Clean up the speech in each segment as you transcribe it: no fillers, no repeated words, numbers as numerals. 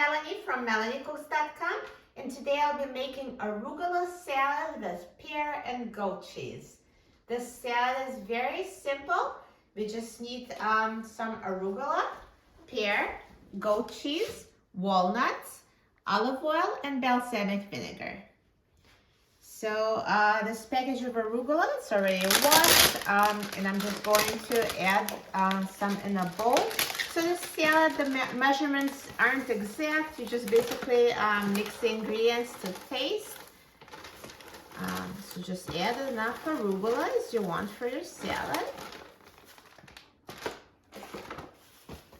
Melanie from melaniecooks.com, and today I'll be making arugula salad with pear and goat cheese. This salad is very simple. We just need some arugula, pear, goat cheese, walnuts, olive oil, and balsamic vinegar. So this package of arugula, it's already washed, and I'm just going to add some in a bowl. So this salad, the measurements aren't exact. You just basically mix the ingredients to taste. So just add enough arugula as you want for your salad.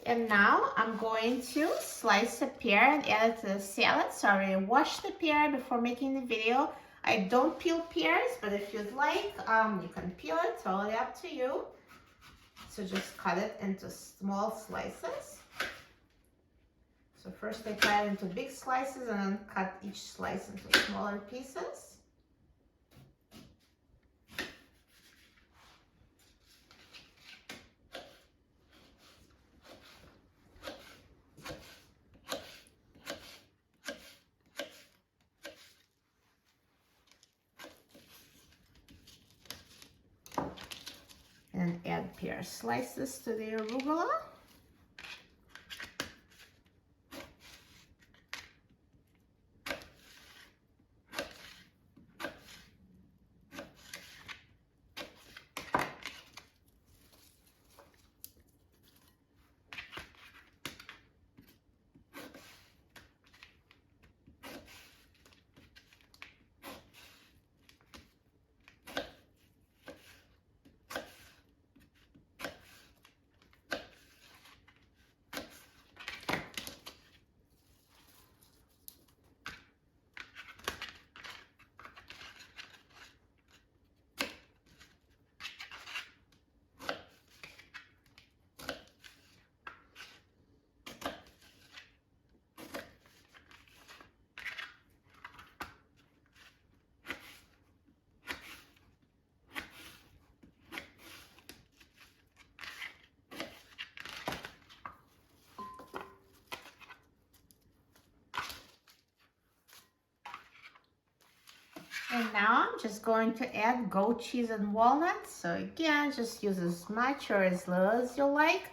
And now I'm going to slice a pear and add it to the salad. So I already washed the pear before making the video. I don't peel pears, but if you'd like, you can peel it, totally up to you. So just cut it into small slices. So first I cut it into big slices and then cut each slice into smaller pieces. And add pear slices to the arugula. And now I'm just going to add goat cheese and walnuts. So again, just use as much or as little as you like.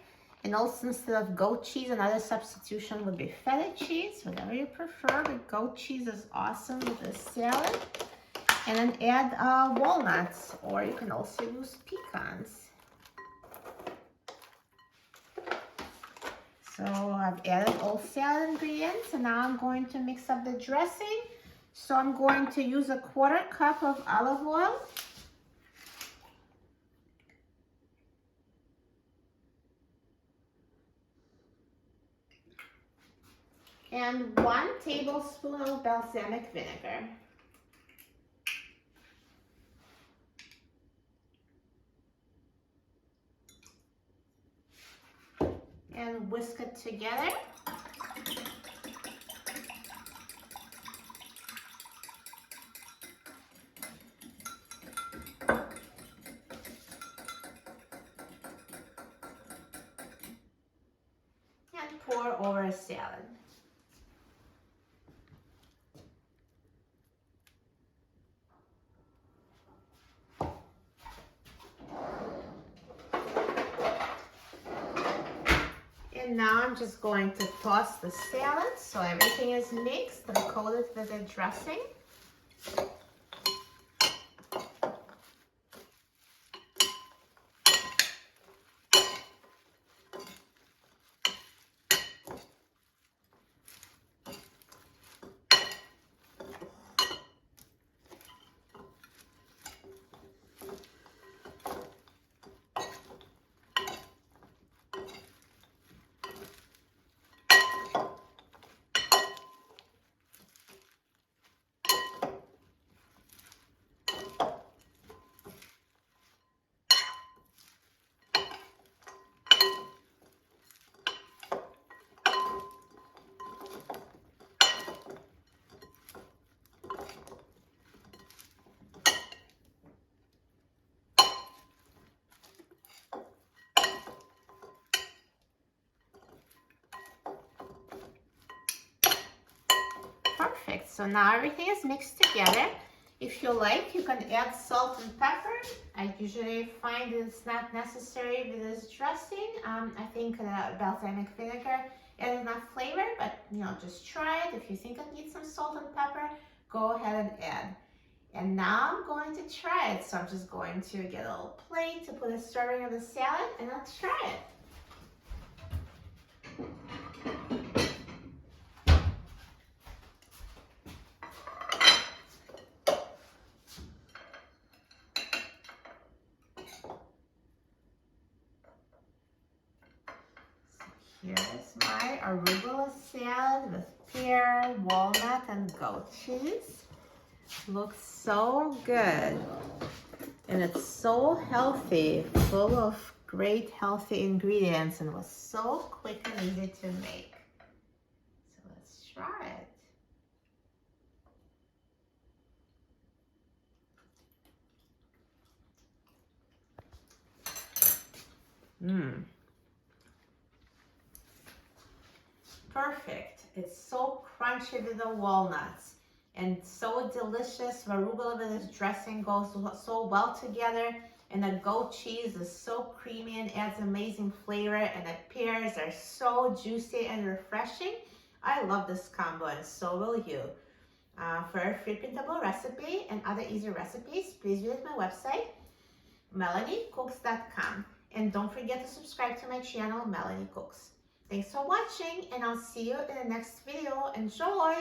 And also instead of goat cheese, another substitution would be feta cheese, whatever you prefer. But goat cheese is awesome with this salad. And then add walnuts, or you can also use pecans. So I've added all salad ingredients, and now I'm going to mix up the dressing. So I'm going to use a 1/4 cup of olive oil. And 1 tablespoon of balsamic vinegar. And whisk it together. And pour over a salad. And now I'm just going to toss the salad so everything is mixed and coated with the dressing. So now everything is mixed together. If you like, you can add salt and pepper. I usually find it's not necessary with this dressing. I think balsamic vinegar adds enough flavor, but just try it. If you think it needs some salt and pepper, go ahead and add. And now I'm going to try it. So I'm just going to get a little plate to put a serving of the salad, and let's try it. Here is my arugula salad with pear, walnut, and goat cheese. Looks so good. And it's so healthy, full of great healthy ingredients, and was so quick and easy to make. So let's try it. Perfect. It's so crunchy with the walnuts and so delicious. Arugula with this dressing goes so well together, and the goat cheese is so creamy and adds amazing flavor, and the pears are so juicy and refreshing. I love this combo, and so will you. For a free printable recipe and other easy recipes, please visit my website, melaniecooks.com. And don't forget to subscribe to my channel, Melanie Cooks. Thanks for watching, and I'll see you in the next video. Enjoy!